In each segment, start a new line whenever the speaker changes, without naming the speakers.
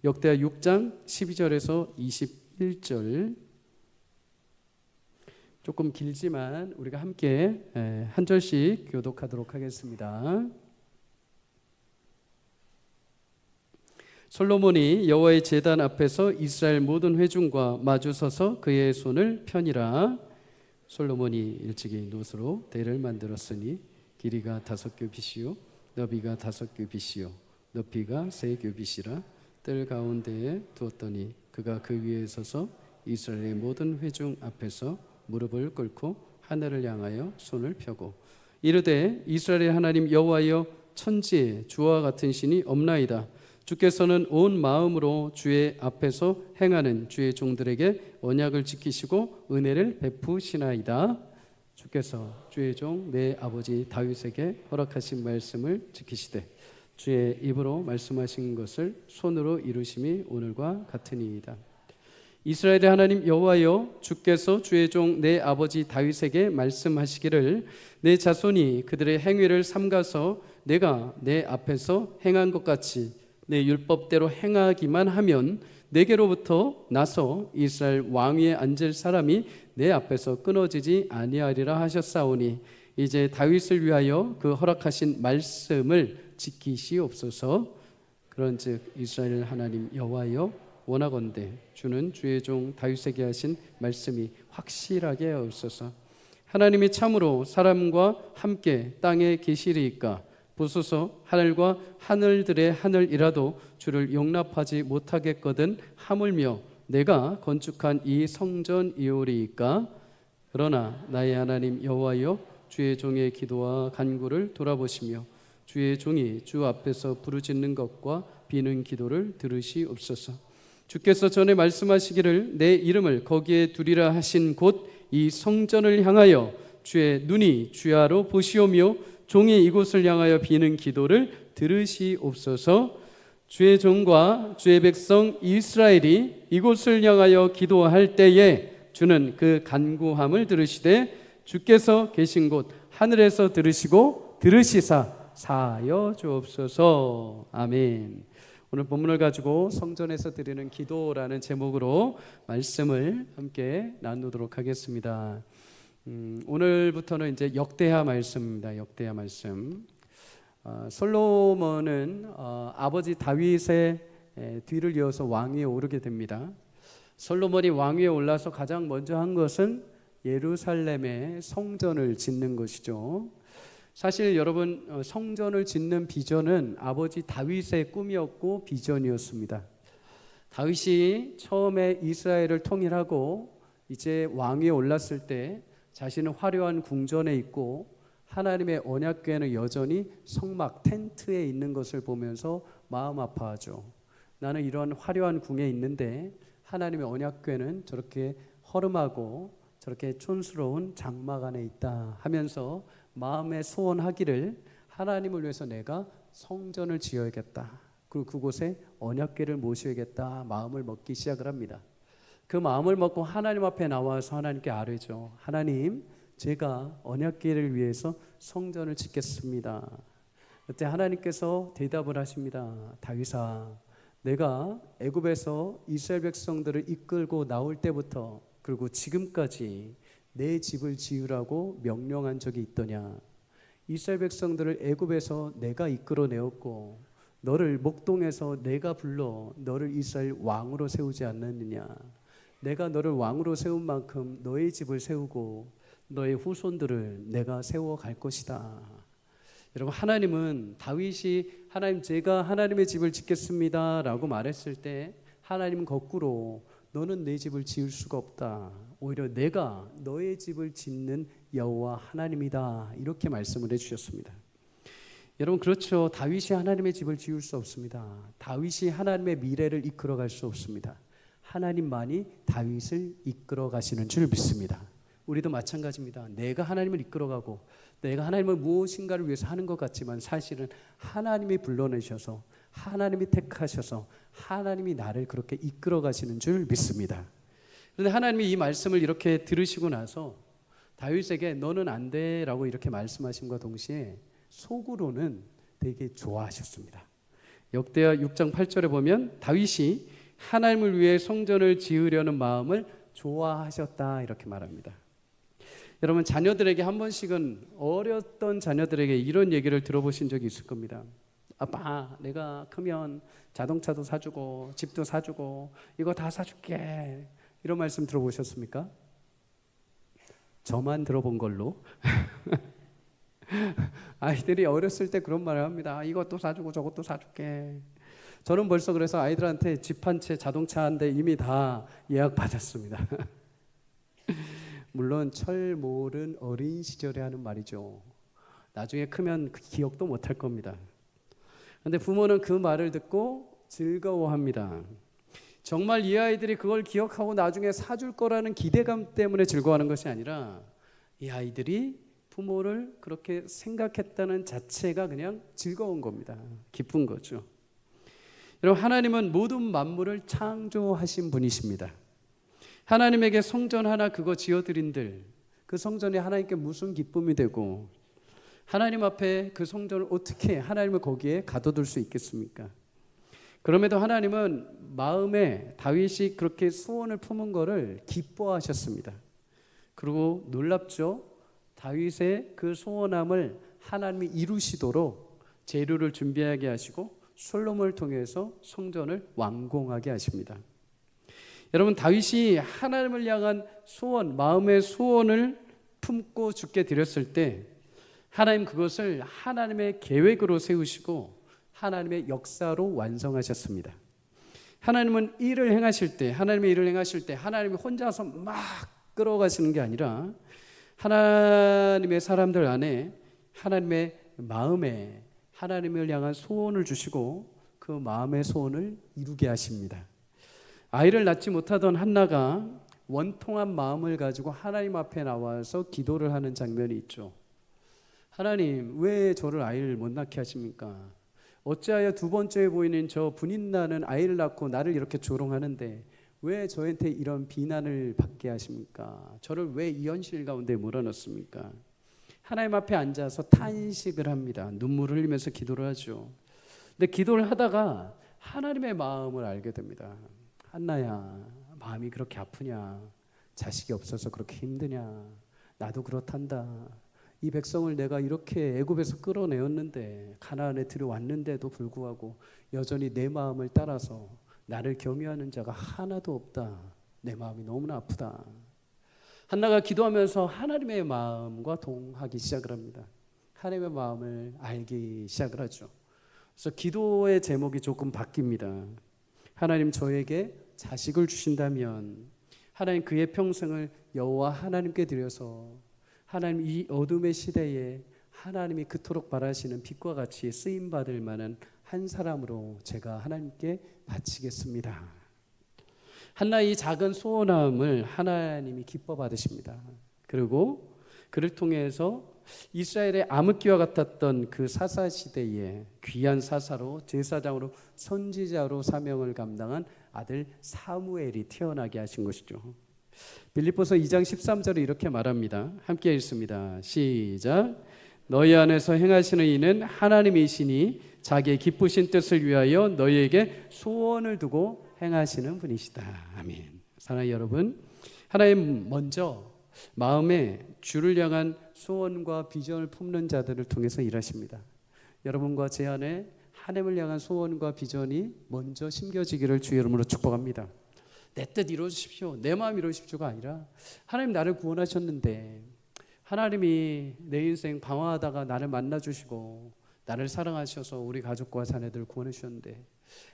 역대하 6장 12절에서 21절, 조금 길지만 우리가 함께 한 절씩 교독하도록 하겠습니다. 솔로몬이 여호와의 제단 앞에서 이스라엘 모든 회중과 마주서서 그의 손을 펴니라. 솔로몬이 일찍이 놋으로 대를 만들었으니 길이가 5규빗이요 너비가 5규빗이요 높이가 3규빗이라. 뜰 가운데에 두었더니 그가 그 위에 서서 이스라엘의 모든 회중 앞에서 무릎을 꿇고 하늘을 향하여 손을 펴고 이르되 이스라엘의 하나님 여호와여, 천지에 주와 같은 신이 없나이다. 주께서는 온 마음으로 주의 앞에서 행하는 주의 종들에게 언약을 지키시고 은혜를 베푸시나이다. 주께서 주의 종 내 아버지 다윗에게 허락하신 말씀을 지키시되 주의 입으로 말씀하신 것을 손으로 이루심이 오늘과 같으니이다. 이스라엘의 하나님 여호와여, 주께서 주의 종 내 아버지 다윗에게 말씀하시기를 내 자손이 그들의 행위를 삼가서 내가 내 앞에서 행한 것 같이 내 율법대로 행하기만 하면 내게로부터 나서 이스라엘 왕위에 앉을 사람이 내 앞에서 끊어지지 아니하리라 하셨사오니 이제 다윗을 위하여 그 허락하신 말씀을 지키시옵소서. 그런즉 이스라엘 하나님 여호와여, 원하건대 주는 주의 종 다윗에게 하신 말씀이 확실하게 하옵소서. 하나님이 참으로 사람과 함께 땅에 계시리이까 보소서. 하늘과 하늘들의 하늘이라도 주를 용납하지 못하겠거든 하물며 내가 건축한 이 성전이오리이까. 그러나 나의 하나님 여호와여, 주의 종의 기도와 간구를 돌아보시며 주의 종이 주 앞에서 부르짖는 것과 비는 기도를 들으시옵소서. 주께서 전에 말씀하시기를 내 이름을 거기에 두리라 하신 곳 이 성전을 향하여 주의 눈이 주야로 보시오며 종이 이곳을 향하여 비는 기도를 들으시옵소서. 주의 종과 주의 백성 이스라엘이 이곳을 향하여 기도할 때에 주는 그 간구함을 들으시되 주께서 계신 곳 하늘에서 들으시고 들으시사 사하여 주옵소서. 아멘. 오늘 본문을 가지고 성전에서 드리는 기도라는 제목으로 말씀을 함께 나누도록 하겠습니다. 오늘부터는 이제 역대하 말씀입니다. 역대하 말씀. 솔로몬은 아버지 다윗의 뒤를 이어서 왕위에 오르게 됩니다. 솔로몬이 왕위에 올라서 가장 먼저 한 것은 예루살렘에 성전을 짓는 것이죠. 사실 여러분, 성전을 짓는 비전은 아버지 다윗의 꿈이었고 비전이었습니다. 다윗이 처음에 이스라엘을 통일하고 이제 왕위에 올랐을 때 자신은 화려한 궁전에 있고 하나님의 언약궤는 여전히 성막 텐트에 있는 것을 보면서 마음 아파하죠. 나는 이런 화려한 궁에 있는데 하나님의 언약궤는 저렇게 허름하고 저렇게 촌스러운 장막 안에 있다 하면서 마음에 소원하기를 하나님을 위해서 내가 성전을 지어야겠다. 그리고 그곳에 언약궤를 모셔야겠다 마음을 먹기 시작을 합니다. 그 마음을 먹고 하나님 앞에 나와서 하나님께 아뢰죠. 하나님, 제가 언약궤를 위해서 성전을 짓겠습니다. 그때 하나님께서 대답을 하십니다. 다윗아, 내가 애굽에서 이스라엘 백성들을 이끌고 나올 때부터 그리고 지금까지 내 집을 지으라고 명령한 적이 있더냐. 이스라엘 백성들을 애굽에서 내가 이끌어내었고 너를 목동에서 내가 불러 너를 이스라엘 왕으로 세우지 않았느냐. 내가 너를 왕으로 세운 만큼 너의 집을 세우고 너의 후손들을 내가 세워갈 것이다. 여러분, 하나님은 다윗이 하나님, 제가 하나님의 집을 짓겠습니다 라고 말했을 때 하나님은 거꾸로 너는 내 집을 지을 수가 없다. 오히려 내가 너의 집을 짓는 여호와 하나님이다. 이렇게 말씀을 해주셨습니다. 여러분, 그렇죠. 다윗이 하나님의 집을 지을 수 없습니다. 다윗이 하나님의 미래를 이끌어갈 수 없습니다. 하나님만이 다윗을 이끌어 가시는 줄 믿습니다. 우리도 마찬가지입니다. 내가 하나님을 이끌어가고 내가 하나님을 무엇인가를 위해서 하는 것 같지만 사실은 하나님이 불러내셔서 하나님이 택하셔서 하나님이 나를 그렇게 이끌어 가시는 줄 믿습니다. 그런데 하나님이 이 말씀을 이렇게 들으시고 나서 다윗에게 너는 안 돼라고 이렇게 말씀하심과 동시에 속으로는 되게 좋아하셨습니다. 역대하 6장 8절에 보면 다윗이 하나님을 위해 성전을 지으려는 마음을 좋아하셨다 이렇게 말합니다. 여러분, 자녀들에게 한 번씩은 어렸던 자녀들에게 이런 얘기를 들어보신 적이 있을 겁니다. 아빠, 내가 크면 자동차도 사주고 집도 사주고 이거 다 사줄게. 이런 말씀 들어보셨습니까? 저만 들어본 걸로. 아이들이 어렸을 때 그런 말을 합니다. 이것도 사주고 저것도 사줄게. 저는 벌써 그래서 아이들한테 집 한 채, 자동차 한 대 이미 다 예약 받았습니다. 물론 철 모른 어린 시절에 하는 말이죠. 나중에 크면 그 기억도 못할 겁니다. 그런데 부모는 그 말을 듣고 즐거워합니다. 정말 이 아이들이 그걸 기억하고 나중에 사줄 거라는 기대감 때문에 즐거워하는 것이 아니라 이 아이들이 부모를 그렇게 생각했다는 자체가 그냥 즐거운 겁니다. 기쁜 거죠. 여러분, 하나님은 모든 만물을 창조하신 분이십니다. 하나님에게 성전 하나 그거 지어드린들 그 성전이 하나님께 무슨 기쁨이 되고 하나님 앞에 그 성전을 어떻게 하나님을 거기에 가둬둘 수 있겠습니까? 그럼에도 하나님은 마음에 다윗이 그렇게 소원을 품은 거를 기뻐하셨습니다. 그리고 놀랍죠? 다윗의 그 소원함을 하나님이 이루시도록 재료를 준비하게 하시고 솔로몬을 통해서 성전을 완공하게 하십니다. 여러분, 다윗이 하나님을 향한 소원, 마음의 소원을 품고 주께 드렸을 때 하나님 그것을 하나님의 계획으로 세우시고 하나님의 역사로 완성하셨습니다. 하나님은 일을 행하실 때, 하나님의 일을 행하실 때 하나님이 혼자서 막 끌어가시는 게 아니라 하나님의 사람들 안에 하나님의 마음에 하나님을 향한 소원을 주시고 그 마음의 소원을 이루게 하십니다. 아이를 낳지 못하던 한나가 원통한 마음을 가지고 하나님 앞에 나와서 기도를 하는 장면이 있죠. 하나님, 왜 저를 아이를 못 낳게 하십니까? 어찌하여 두 번째에 보이는 저 분인나는 아이를 낳고 나를 이렇게 조롱하는데 왜 저한테 이런 비난을 받게 하십니까? 저를 왜 이 현실 가운데 몰아넣습니까? 하나님 앞에 앉아서 탄식을 합니다. 눈물을 흘리면서 기도를 하죠. 근데 기도를 하다가 하나님의 마음을 알게 됩니다. 한나야, 마음이 그렇게 아프냐? 자식이 없어서 그렇게 힘드냐? 나도 그렇단다. 이 백성을 내가 이렇게 애굽에서 끌어내었는데 가나안에 들여왔는데도 불구하고 여전히 내 마음을 따라서 나를 경외하는 자가 하나도 없다. 내 마음이 너무나 아프다. 한나가 기도하면서 하나님의 마음과 동하기 시작을 합니다. 하나님의 마음을 알기 시작을 하죠. 그래서 기도의 제목이 조금 바뀝니다. 하나님, 저에게 자식을 주신다면 하나님 그의 평생을 여호와 하나님께 드려서 하나님 이 어둠의 시대에 하나님이 그토록 바라시는 빛과 같이 쓰임받을 만한 한 사람으로 제가 하나님께 바치겠습니다. 한나의 작은 소원함을 하나님이 기뻐 받으십니다. 그리고 그를 통해서 이스라엘의 암흑기와 같았던 그 사사 시대에 귀한 사사로 제사장으로 선지자로 사명을 감당한 아들 사무엘이 태어나게 하신 것이죠. 빌립보서 2장 13절에 이렇게 말합니다. 함께 읽습니다. 시작. 너희 안에서 행하시는 이는 하나님이시니 자기의 기쁘신 뜻을 위하여 너희에게 소원을 두고 행하시는 분이시다. 아멘. 사랑하는 여러분, 하나님 먼저 마음에 주를 향한 소원과 비전을 품는 자들을 통해서 일하십니다. 여러분과 제 안에 하나님을 향한 소원과 비전이 먼저 심겨지기를 주의 이름으로 축복합니다. 내 뜻 이루어주십시오, 내 마음 이루어주십시오가 아니라 하나님 나를 구원하셨는데 하나님이 내 인생 방황하다가 나를 만나주시고 나를 사랑하셔서 우리 가족과 자녀들을 구원해 주셨는데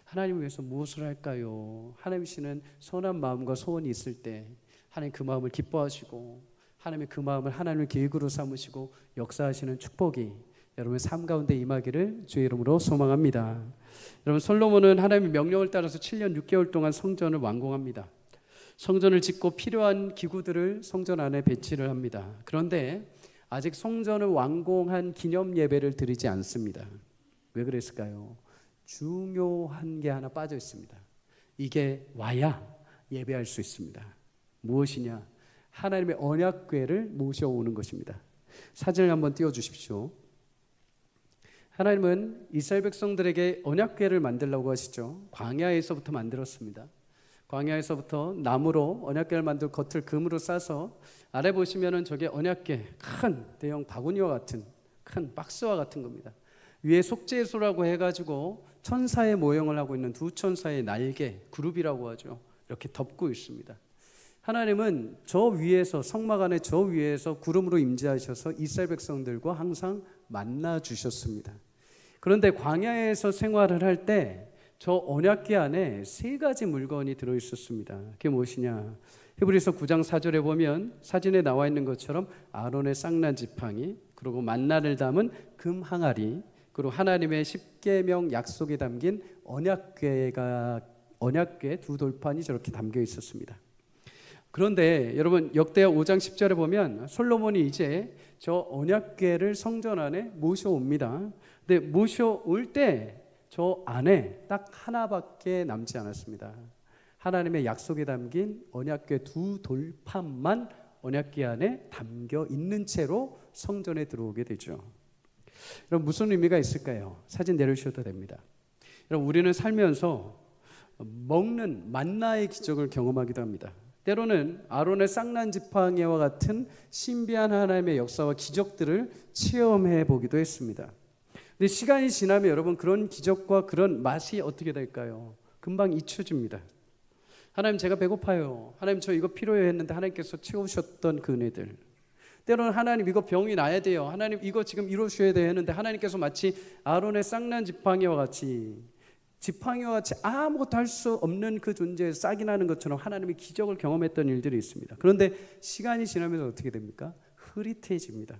하나님 위해서 무엇을 할까요? 하나님이시는 선한 마음과 소원이 있을 때 하나님 그 마음을 기뻐하시고 하나님의 그 마음을 하나님의 계획으로 삼으시고 역사하시는 축복이 여러분의 삶 가운데 임하기를 주의 이름으로 소망합니다. 여러분, 솔로몬은 하나님의 명령을 따라서 7년 6개월 동안 성전을 완공합니다. 성전을 짓고 필요한 기구들을 성전 안에 배치를 합니다. 그런데 아직 성전을 완공한 기념 예배를 드리지 않습니다. 왜 그랬을까요? 중요한 게 하나 빠져 있습니다. 이게 와야 예배할 수 있습니다. 무엇이냐? 하나님의 언약궤를 모셔오는 것입니다. 사진을 한번 띄워주십시오. 하나님은 이스라엘 백성들에게 언약궤를 만들라고 하시죠. 광야에서부터 만들었습니다. 광야에서부터 나무로 언약궤를 만들 겉을 금으로 싸서 아래 보시면은 저게 언약궤, 큰 대형 바구니와 같은 큰 박스와 같은 겁니다. 위에 속죄소라고 해가지고 천사의 모형을 하고 있는 두 천사의 날개, 그룹이라고 하죠. 이렇게 덮고 있습니다. 하나님은 저 위에서 성막 안에 저 위에서 구름으로 임재하셔서 이스라엘 백성들과 항상 만나 주셨습니다. 그런데 광야에서 생활을 할 때 저 언약궤 안에 세 가지 물건이 들어 있었습니다. 그게 무엇이냐? 히브리서 9장 4절에 보면 사진에 나와 있는 것처럼 아론의 쌍난 지팡이, 그리고 만나를 담은 금 항아리, 그리고 하나님의 십계명 약속이 담긴 언약궤 두 돌판이 저렇게 담겨 있었습니다. 그런데 여러분 역대하 5장 10절에 보면 솔로몬이 이제 저 언약궤를 성전 안에 모셔옵니다. 근데 모셔올 때 저 안에 딱 하나밖에 남지 않았습니다. 하나님의 약속이 담긴 언약궤 두 돌판만 언약궤 안에 담겨 있는 채로 성전에 들어오게 되죠. 여러분 무슨 의미가 있을까요? 사진 내려주셔도 됩니다. 여러분 우리는 살면서 먹는 만나의 기적을 경험하기도 합니다. 때로는 아론의 쌍난 지팡이와 같은 신비한 하나님의 역사와 기적들을 체험해 보기도 했습니다. 근데 시간이 지나면 여러분 그런 기적과 그런 맛이 어떻게 될까요? 금방 잊혀집니다. 하나님 제가 배고파요. 하나님 저 이거 필요해요 했는데 하나님께서 채우셨던 그 은혜들. 때로는 하나님 이거 병이 나야 돼요. 하나님 이거 지금 이루셔야 돼요 했는데 하나님께서 마치 아론의 쌍난 지팡이와 같이 아무것도 할 수 없는 그 존재에 싹이 나는 것처럼 하나님의 기적을 경험했던 일들이 있습니다. 그런데 시간이 지나면서 어떻게 됩니까? 흐릿해집니다.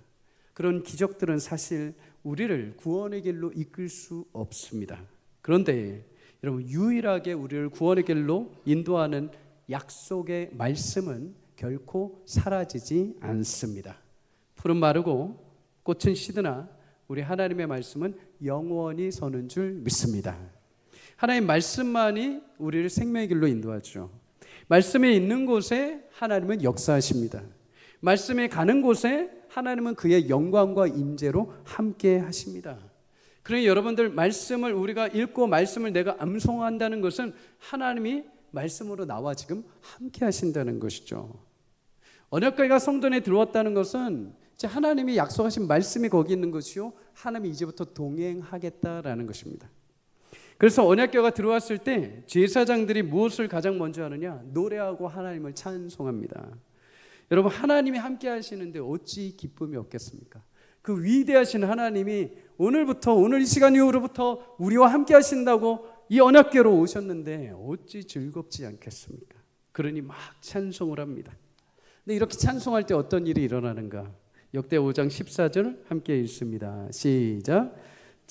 그런 기적들은 사실 우리를 구원의 길로 이끌 수 없습니다. 그런데 여러분 유일하게 우리를 구원의 길로 인도하는 약속의 말씀은 결코 사라지지 않습니다. 풀은 마르고 꽃은 시드나 우리 하나님의 말씀은 영원히 서는 줄 믿습니다. 하나님 말씀만이 우리를 생명의 길로 인도하죠. 말씀에 있는 곳에 하나님은 역사하십니다. 말씀에 가는 곳에 하나님은 그의 영광과 임재로 함께 하십니다. 그러니 여러분들 말씀을 우리가 읽고 말씀을 내가 암송한다는 것은 하나님이 말씀으로 나와 지금 함께 하신다는 것이죠. 언약궤가 성전에 들어왔다는 것은 이제 하나님이 약속하신 말씀이 거기 있는 것이요 하나님이 이제부터 동행하겠다라는 것입니다. 그래서 언약궤가 들어왔을 때 제사장들이 무엇을 가장 먼저 하느냐? 노래하고 하나님을 찬송합니다. 여러분 하나님이 함께 하시는데 어찌 기쁨이 없겠습니까? 그 위대하신 하나님이 오늘부터 오늘 이 시간 이후로부터 우리와 함께 하신다고 이 언약궤로 오셨는데 어찌 즐겁지 않겠습니까? 그러니 막 찬송을 합니다. 근데 이렇게 찬송할 때 어떤 일이 일어나는가? 역대 5장 14절 함께 읽습니다. 시작.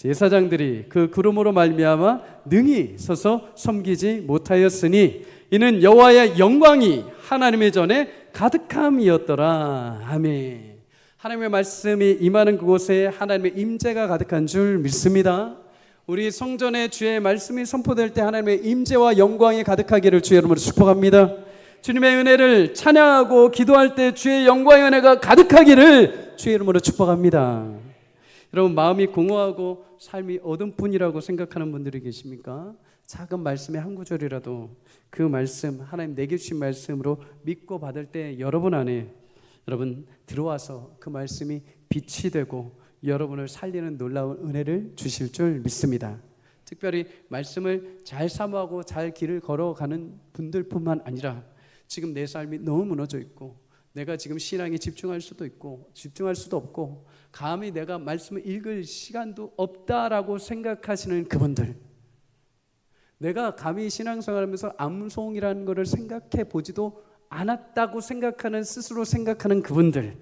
제사장들이 그 구름으로 말미암아 능히 서서 섬기지 못하였으니 이는 여호와의 영광이 하나님의 전에 가득함이었더라. 아멘. 하나님의 말씀이 임하는 그곳에 하나님의 임재가 가득한 줄 믿습니다. 우리 성전에 주의 말씀이 선포될 때 하나님의 임재와 영광이 가득하기를 주의 이름으로 축복합니다. 주님의 은혜를 찬양하고 기도할 때 주의 영광의 은혜가 가득하기를 주의 이름으로 축복합니다. 여러분 마음이 공허하고 삶이 어둠뿐이라고 생각하는 분들이 계십니까? 작은 말씀의 한 구절이라도 그 말씀 하나님 내게 주신 말씀으로 믿고 받을 때 여러분 안에 여러분 들어와서 그 말씀이 빛이 되고 여러분을 살리는 놀라운 은혜를 주실 줄 믿습니다. 특별히 말씀을 잘 사모하고 잘 길을 걸어가는 분들뿐만 아니라 지금 내 삶이 너무 무너져 있고 내가 지금 신앙에 집중할 수도 있고 집중할 수도 없고 감히 내가 말씀을 읽을 시간도 없다라고 생각하시는 그분들, 내가 감히 신앙생활하면서 암송이라는 것을 생각해 보지도 않았다고 생각하는 스스로 생각하는 그분들,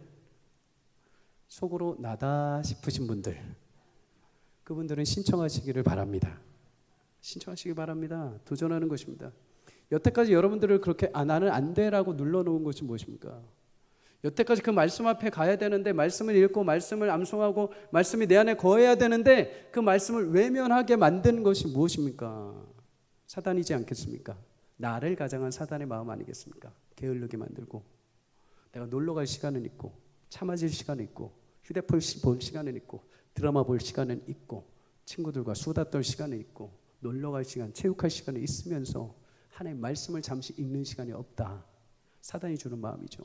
속으로 나다 싶으신 분들, 그분들은 신청하시기를 바랍니다. 신청하시기 바랍니다. 도전하는 것입니다. 여태까지 여러분들을 그렇게 나는 안 돼라고 눌러놓은 것이 무엇입니까? 여태까지 그 말씀 앞에 가야 되는데 말씀을 읽고 말씀을 암송하고 말씀이 내 안에 거해야 되는데 그 말씀을 외면하게 만든 것이 무엇입니까? 사단이지 않겠습니까? 나를 가장한 사단의 마음 아니겠습니까? 게을르게 만들고 내가 놀러 갈 시간은 있고 차 마실 시간은 있고 휴대폰 볼 시간은 있고 드라마 볼 시간은 있고 친구들과 수다 떨 시간이 있고 놀러 갈 시간, 체육할 시간이 있으면서 하나님 말씀을 잠시 읽는 시간이 없다. 사단이 주는 마음이죠.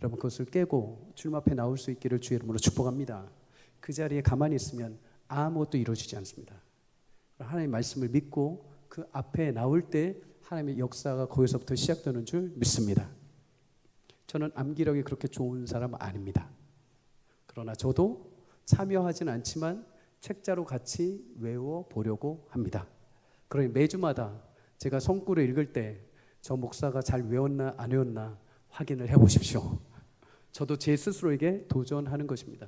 여러분 그것을 깨고 주님 앞에 나올 수 있기를 주의 이름으로 축복합니다. 그 자리에 가만히 있으면 아무것도 이루어지지 않습니다. 하나님의 말씀을 믿고 그 앞에 나올 때 하나님의 역사가 거기서부터 시작되는 줄 믿습니다. 저는 암기력이 그렇게 좋은 사람 아닙니다. 그러나 저도 참여하진 않지만 책자로 같이 외워보려고 합니다. 그러니 매주마다 제가 성구를 읽을 때 저 목사가 잘 외웠나 안 외웠나 확인을 해보십시오. 저도 제 스스로에게 도전하는 것입니다.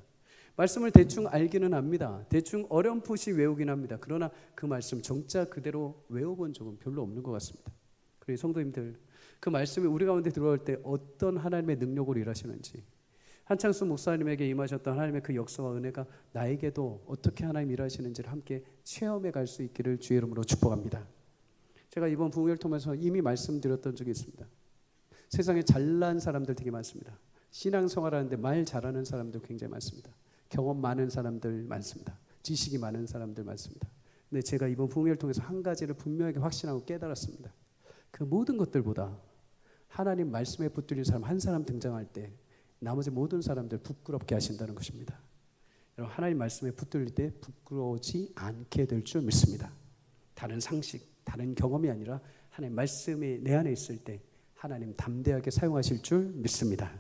말씀을 대충 알기는 합니다. 대충 어렴풋이 외우긴 합니다. 그러나 그 말씀 정자 그대로 외워본 적은 별로 없는 것 같습니다. 그러니 성도님들, 그 말씀이 우리 가운데 들어올 때 어떤 하나님의 능력으로 일하시는지, 한창수 목사님에게 임하셨던 하나님의 그 역사와 은혜가 나에게도 어떻게 하나님 일하시는지를 함께 체험해 갈 수 있기를 주의 이름으로 축복합니다. 제가 이번 부흥회를 통해서 이미 말씀드렸던 적이 있습니다. 세상에 잘난 사람들 되게 많습니다. 신앙생활하는데 말 잘하는 사람들 굉장히 많습니다. 경험 많은 사람들 많습니다. 지식이 많은 사람들 많습니다. 근데 제가 이번 부흥회를 통해서 한 가지를 분명하게 확신하고 깨달았습니다. 그 모든 것들보다 하나님 말씀에 붙들린 사람 한 사람 등장할 때 나머지 모든 사람들 부끄럽게 하신다는 것입니다. 여러분 하나님 말씀에 붙들릴 때 부끄러워지 않게 될 줄 믿습니다. 다른 상식, 다른 경험이 아니라 하나님 말씀이 내 안에 있을 때 하나님 담대하게 사용하실 줄 믿습니다.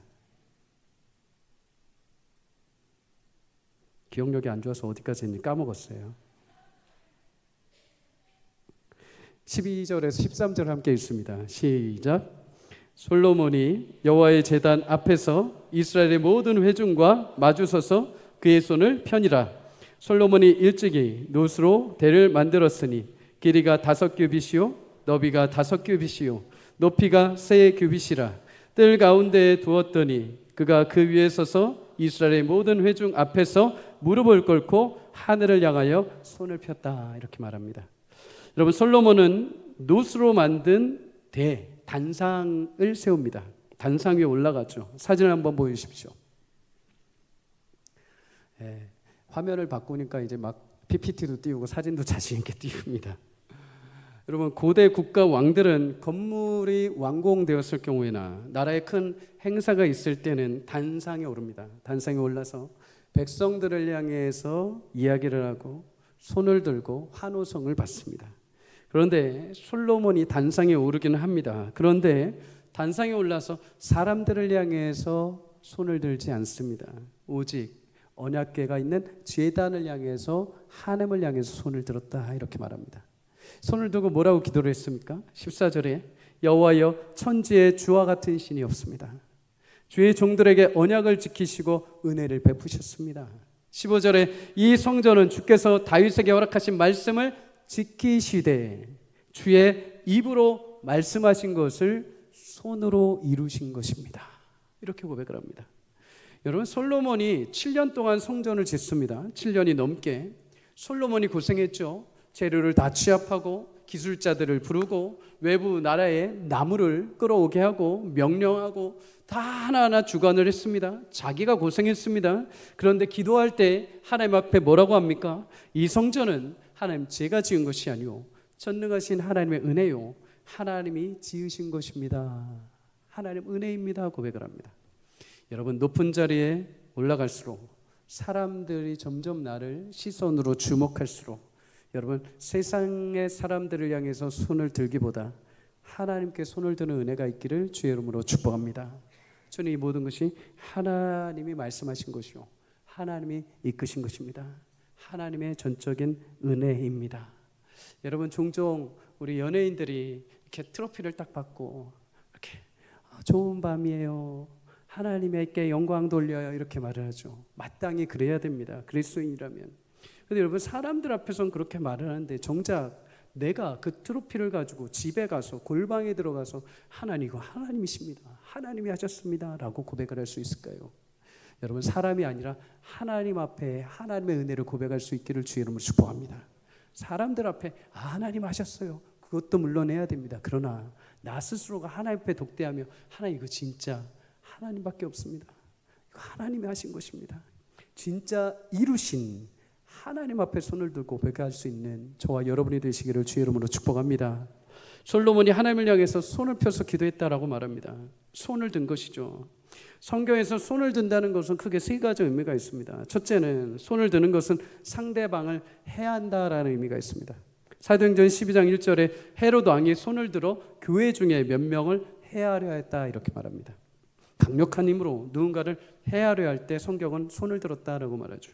기억력이 안 좋아서 어디까지 했는지 까먹었어요. 12절에서 13절 함께 읽습니다. 시작. 솔로몬이 여호와의 제단 앞에서 이스라엘의 모든 회중과 마주서서 그의 손을 펴니라. 솔로몬이 일찍이 노스로 대를 만들었으니 길이가 5규빗이요 너비가 5규빗이요 높이가 3규빗이라. 뜰 가운데에 두었더니 그가 그 위에 서서 이스라엘의 모든 회중 앞에서 무릎을 꿇고 하늘을 향하여 손을 폈다. 이렇게 말합니다. 여러분 솔로몬은 노스로 만든 단상을 세웁니다. 단상 위에 올라가죠. 사진을 한번 보여주십시오. 화면을 바꾸니까 이제 막 PPT도 띄우고 사진도 자신 있게 띄웁니다. 여러분 고대 국가 왕들은 건물이 완공되었을 경우에나 나라에 큰 행사가 있을 때는 단상에 오릅니다. 단상에 올라서 백성들을 향해서 이야기를 하고 손을 들고 환호성을 받습니다. 그런데 솔로몬이 단상에 오르기는 합니다. 그런데 단상에 올라서 사람들을 향해서 손을 들지 않습니다. 오직 언약궤가 있는 제단을 향해서 하나님을 향해서 손을 들었다. 이렇게 말합니다. 손을 들고 뭐라고 기도를 했습니까? 14절에 여호와여 천지에 주와 같은 신이 없습니다. 주의 종들에게 언약을 지키시고 은혜를 베푸셨습니다. 15절에 이 성전은 주께서 다윗에게 허락하신 말씀을 지키시되 주의 입으로 말씀하신 것을 손으로 이루신 것입니다. 이렇게 고백을 합니다. 여러분 솔로몬이 7년 동안 성전을 짓습니다. 7년이 넘게 솔로몬이 고생했죠. 재료를 다 취합하고 기술자들을 부르고 외부 나라에 나무를 끌어오게 하고 명령하고 다 하나하나 주관을 했습니다. 자기가 고생했습니다. 그런데 기도할 때 하나님 앞에 뭐라고 합니까? 이 성전은 하나님 제가 지은 것이 아니오 전능하신 하나님의 은혜요 하나님이 지으신 것입니다. 하나님 은혜입니다 고백을 합니다. 여러분 높은 자리에 올라갈수록 사람들이 점점 나를 시선으로 주목할수록 여러분 세상의 사람들을 향해서 손을 들기보다 하나님께 손을 드는 은혜가 있기를 주의 이름으로 축복합니다. 저는 이 모든 것이 하나님이 말씀하신 것이요 하나님이 이끄신 것입니다. 하나님의 전적인 은혜입니다. 여러분 종종 우리 연예인들이 이렇게 트로피를 딱 받고 이렇게 좋은 밤이에요 하나님께 영광 돌려요 이렇게 말을 하죠. 마땅히 그래야 됩니다. 그리스도인이라면. 근데 여러분 사람들 앞에서는 그렇게 말을 하는데 정작 내가 그 트로피를 가지고 집에 가서 골방에 들어가서 하나님 이거 하나님이십니다. 하나님이 하셨습니다. 라고 고백을 할 수 있을까요? 여러분 사람이 아니라 하나님 앞에 하나님의 은혜를 고백할 수 있기를 주의 이름으로 축복합니다. 사람들 앞에 하나님 하셨어요. 그것도 물론 해야 됩니다. 그러나 나 스스로가 하나님 앞에 독대하며 하나님 이거 진짜 하나님밖에 없습니다. 이거 하나님이 하신 것입니다. 진짜 이루신 하나님 앞에 손을 들고 고백할 수 있는 저와 여러분이 되시기를 주의 이름으로 축복합니다. 솔로몬이 하나님을 향해서 손을 펴서 기도했다라고 말합니다. 손을 든 것이죠. 성경에서 손을 든다는 것은 크게 세 가지 의미가 있습니다. 첫째는 손을 드는 것은 상대방을 해한다라는 의미가 있습니다. 사도행전 12장 1절에 헤롯 왕이 손을 들어 교회 중에 몇 명을 해하려 했다 이렇게 말합니다. 강력한 힘으로 누군가를 해하려 할 때 성경은 손을 들었다라고 말하죠.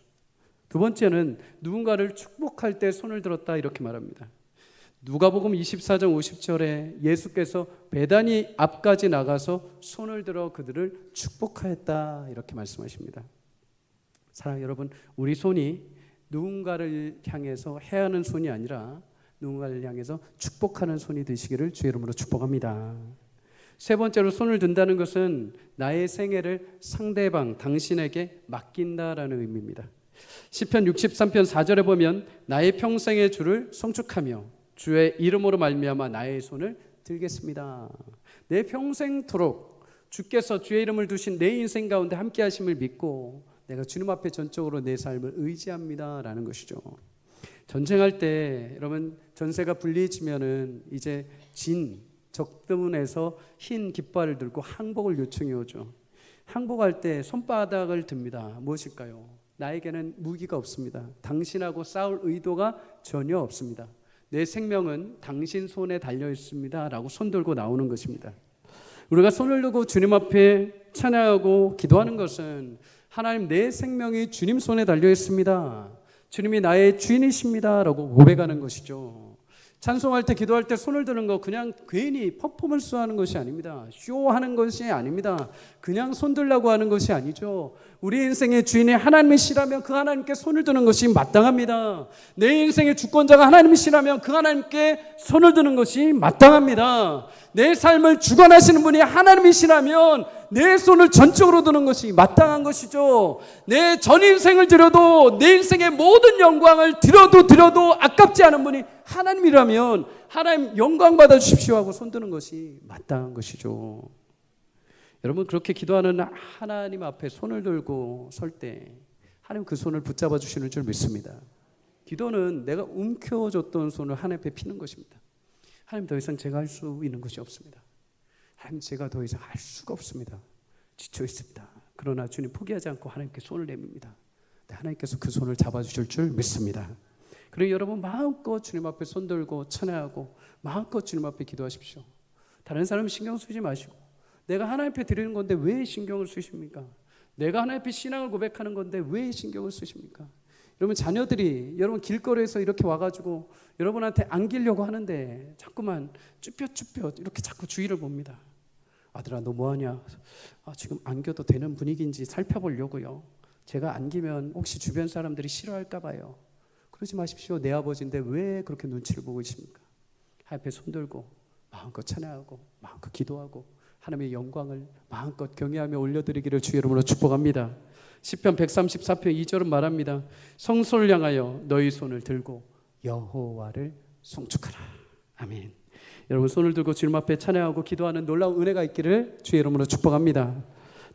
두 번째는 누군가를 축복할 때 손을 들었다 이렇게 말합니다. 누가복음 24장 50절에 예수께서 베다니 앞까지 나가서 손을 들어 그들을 축복하였다 이렇게 말씀하십니다. 사랑하는 여러분, 우리 손이 누군가를 향해서 해하는 손이 아니라 누군가를 향해서 축복하는 손이 되시기를 주의 이름으로 축복합니다. 세 번째로 손을 든다는 것은 나의 생애를 상대방, 당신에게 맡긴다라는 의미입니다. 시편 63편 4절에 보면 나의 평생의 주를 송축하며 주의 이름으로 말미암아 나의 손을 들겠습니다. 내 평생토록 주께서 주의 이름을 두신 내 인생 가운데 함께 하심을 믿고 내가 주님 앞에 전적으로 내 삶을 의지합니다 라는 것이죠. 전쟁할 때 여러분 전세가 불리해지면은 이제 적드문에서 흰 깃발을 들고 항복을 요청해 오죠. 항복할 때 손바닥을 듭니다. 무엇일까요? 나에게는 무기가 없습니다. 당신하고 싸울 의도가 전혀 없습니다. 내 생명은 당신 손에 달려 있습니다 라고 손 들고 나오는 것입니다. 우리가 손을 들고 주님 앞에 찬양하고 기도하는 것은 하나님 내 생명이 주님 손에 달려 있습니다, 주님이 나의 주인이십니다 라고 고백하는 것이죠. 찬송할 때 기도할 때 손을 드는 거 그냥 괜히 퍼포먼스 하는 것이 아닙니다. 쇼하는 것이 아닙니다. 그냥 손 들라고 하는 것이 아니죠. 우리 인생의 주인이 하나님이시라면 그 하나님께 손을 드는 것이 마땅합니다. 내 인생의 주권자가 하나님이시라면 그 하나님께 손을 드는 것이 마땅합니다. 내 삶을 주관하시는 분이 하나님이시라면 내 손을 전적으로 드는 것이 마땅한 것이죠. 내 전 인생을 드려도 내 인생의 모든 영광을 드려도 아깝지 않은 분이 하나님이라면 하나님 영광 받아 주십시오 하고 손드는 것이 마땅한 것이죠. 여러분 그렇게 기도하는 하나님 앞에 손을 들고 설 때 하나님 그 손을 붙잡아 주시는 줄 믿습니다. 기도는 내가 움켜줬던 손을 하나님 앞에 피는 것입니다. 하나님 더 이상 제가 할 수 있는 것이 없습니다. 하나님 제가 더 이상 할 수가 없습니다. 지쳐 있습니다. 그러나 주님 포기하지 않고 하나님께 손을 내밉니다. 하나님께서 그 손을 잡아주실 줄 믿습니다. 그리고 여러분 마음껏 주님 앞에 손 들고 찬양하고 마음껏 주님 앞에 기도하십시오. 다른 사람 신경 쓰지 마시고 내가 하나님 앞에 드리는 건데 왜 신경을 쓰십니까? 내가 하나님 앞에 신앙을 고백하는 건데 왜 신경을 쓰십니까? 여러분 자녀들이 여러분 길거리에서 이렇게 와가지고 여러분한테 안기려고 하는데 자꾸만 쭈뼛쭈뼛 이렇게 자꾸 주위를 봅니다. 아들아 너 뭐하냐? 지금 안겨도 되는 분위기인지 살펴보려고요. 제가 안기면 혹시 주변 사람들이 싫어할까 봐요. 그러지 마십시오. 내 아버지인데 왜 그렇게 눈치를 보고 있습니까? 하나님 앞에 손들고 마음껏 찬양하고 마음껏 기도하고 하나님의 영광을 마음껏 경외하며 올려드리기를 주의 이름으로 축복합니다. 시편 134편 2절은 말합니다. 성소를 향하여 너희 손을 들고 여호와를 송축하라. 아멘. 여러분 손을 들고 주님 앞에 찬양하고 기도하는 놀라운 은혜가 있기를 주의 이름으로 축복합니다.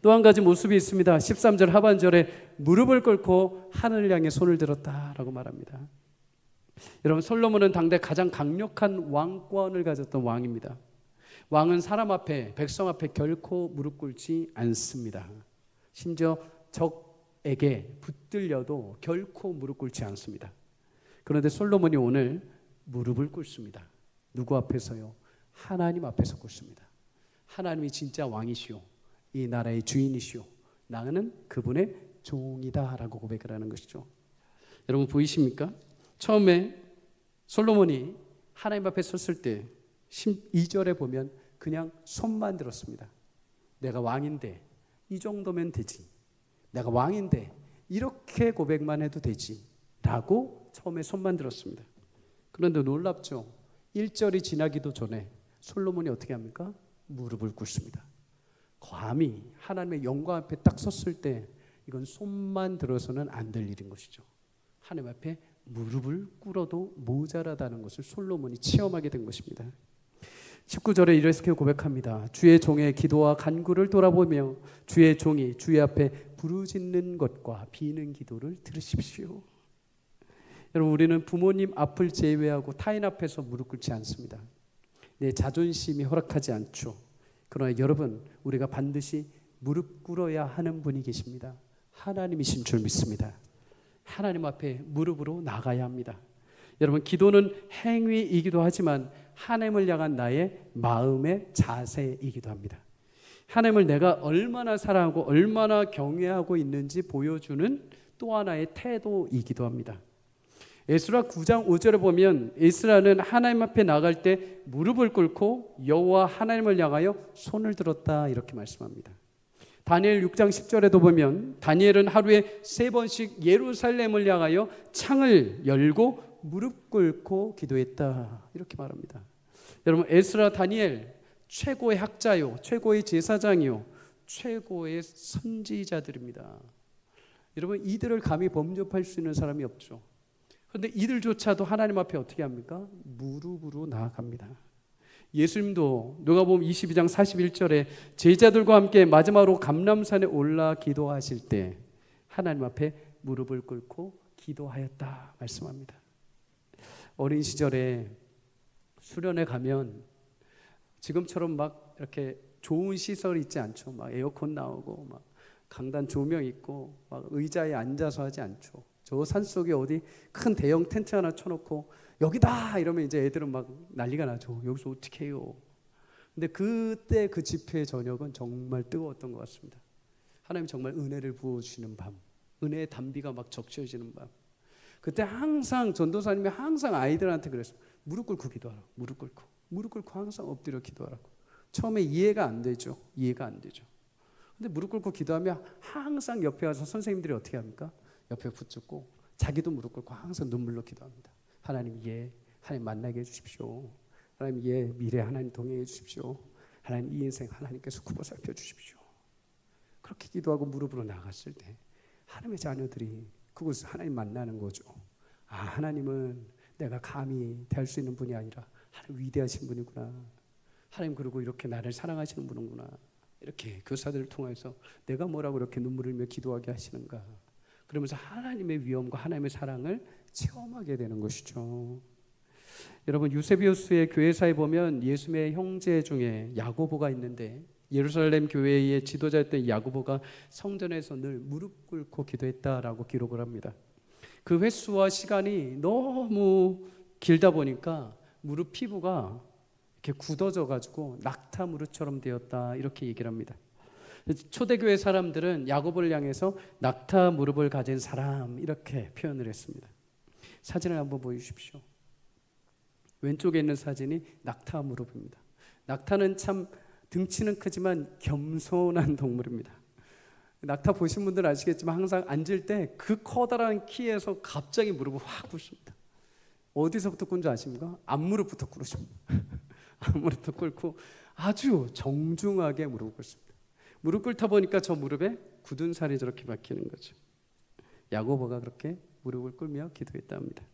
또 한 가지 모습이 있습니다. 13절 하반절에 무릎을 꿇고 하늘을 향해 손을 들었다라고 말합니다. 여러분 솔로몬은 당대 가장 강력한 왕권을 가졌던 왕입니다. 왕은 사람 앞에 백성 앞에 결코 무릎 꿇지 않습니다. 심지어 적에게 붙들려도 결코 무릎 꿇지 않습니다. 그런데 솔로몬이 오늘 무릎을 꿇습니다. 누구 앞에서요? 하나님 앞에서 꿇습니다. 하나님이 진짜 왕이시오, 이 나라의 주인이시오, 나는 그분의 종이다 라고 고백을 하는 것이죠. 여러분 보이십니까? 처음에 솔로몬이 하나님 앞에 섰을 때 2절에 보면 그냥 손만 들었습니다. 내가 왕인데 이 정도면 되지, 내가 왕인데 이렇게 고백만 해도 되지 라고 처음에 손만 들었습니다. 그런데 놀랍죠. 1절이 지나기도 전에 솔로몬이 어떻게 합니까? 무릎을 꿇습니다. 감히 하나님의 영광 앞에 딱 섰을 때 이건 손만 들어서는 안 될 일인 것이죠. 하나님 앞에 무릎을 꿇어도 모자라다는 것을 솔로몬이 체험하게 된 것입니다. 19절에 이렇게 고백합니다. 주의 종의 기도와 간구를 돌아보며 주의 종이 주의 앞에 부르짖는 것과 비는 기도를 들으십시오. 여러분, 우리는 부모님 앞을 제외하고 타인 앞에서 무릎 꿇지 않습니다. 내 자존심이 허락하지 않죠. 그러나 여러분, 우리가 반드시 무릎 꿇어야 하는 분이 계십니다. 하나님이신 줄 믿습니다. 하나님 앞에 무릎으로 나가야 합니다. 여러분, 기도는 행위이기도 하지만 하나님을 향한 나의 마음의 자세이기도 합니다. 하나님을 내가 얼마나 사랑하고 얼마나 경외하고 있는지 보여주는 또 하나의 태도이기도 합니다. 에스라 9장 5절에 보면 에스라는 하나님 앞에 나갈 때 무릎을 꿇고 여호와 하나님을 향하여 손을 들었다, 이렇게 말씀합니다. 다니엘 6장 10절에도 보면 다니엘은 하루에 3번씩 예루살렘을 향하여 창을 열고 무릎 꿇고 기도했다, 이렇게 말합니다. 여러분, 에스라, 다니엘 최고의 학자요, 최고의 제사장이요, 최고의 선지자들입니다. 여러분, 이들을 감히 범접할 수 있는 사람이 없죠. 그런데 이들조차도 하나님 앞에 어떻게 합니까? 무릎으로 나아갑니다. 예수님도 누가복음 22장 41절에 제자들과 함께 마지막으로 감람산에 올라 기도하실 때 하나님 앞에 무릎을 꿇고 기도하였다 말씀합니다. 어린 시절에 수련회 가면 지금처럼 막 이렇게 좋은 시설이 있지 않죠. 막 에어컨 나오고 막 강단 조명 있고 막 의자에 앉아서 하지 않죠. 저 산속에 어디 큰 대형 텐트 하나 쳐놓고 여기다 이러면 이제 애들은 막 난리가 나죠. 여기서 어떻게 해요? 근데 그때 그 집회의 저녁은 정말 뜨거웠던 것 같습니다. 하나님 정말 은혜를 부어주시는 밤, 은혜의 단비가 막 적셔지는 밤. 그때 항상 전도사님이 항상 아이들한테 그랬어요. 무릎 꿇고 기도하라고. 무릎 꿇고 항상 엎드려 기도하라고. 처음에 이해가 안 되죠. 근데 무릎 꿇고 기도하면 항상 옆에 와서 선생님들이 어떻게 합니까? 옆에 붙잡고 자기도 무릎 꿇고 항상 눈물로 기도합니다. 하나님, 하나님 만나게 해주십시오. 하나님, 미래 하나님 동행해 주십시오. 하나님, 이 인생 하나님께서 굽어 살펴 주십시오. 그렇게 기도하고 무릎으로 나갔을 때 하나님의 자녀들이 그곳에서 하나님 만나는 거죠. 아, 하나님은 내가 감히 대할 수 있는 분이 아니라 하나님 위대하신 분이구나. 하나님, 그리고 이렇게 나를 사랑하시는 분이구나. 이렇게 교사들을 통해서 내가 뭐라고 이렇게 눈물을 흘리며 기도하게 하시는가. 그러면서 하나님의 위엄과 하나님의 사랑을 체험하게 되는 것이죠. 여러분, 유세비우스의 교회사에 보면 예수님의 형제 중에 야고보가 있는데 예루살렘 교회의 지도자였던 야고보가 성전에서 늘 무릎 꿇고 기도했다라고 기록을 합니다. 그 횟수와 시간이 너무 길다 보니까 무릎 피부가 이렇게 굳어져 가지고 낙타 무릎처럼 되었다, 이렇게 얘기를 합니다. 초대교회 사람들은 야고보를 향해서 낙타 무릎을 가진 사람, 이렇게 표현을 했습니다. 사진을 한번 보여주십시오. 왼쪽에 있는 사진이 낙타 무릎입니다. 낙타는 참 등치는 크지만 겸손한 동물입니다. 낙타 보신 분들은 아시겠지만 항상 앉을 때 그 커다란 키에서 갑자기 무릎을 확 꿇습니다. 어디서부터 꿇는 줄 아십니까? 앞무릎부터 꿇으십니다. 앞무릎부터 꿇고 아주 정중하게 무릎을 꿇습니다. 무릎 꿇다 보니까 저 무릎에 굳은 살이 저렇게 박히는 거죠. 야고보가 그렇게 무릎을 꿇며 기도했다 합니다.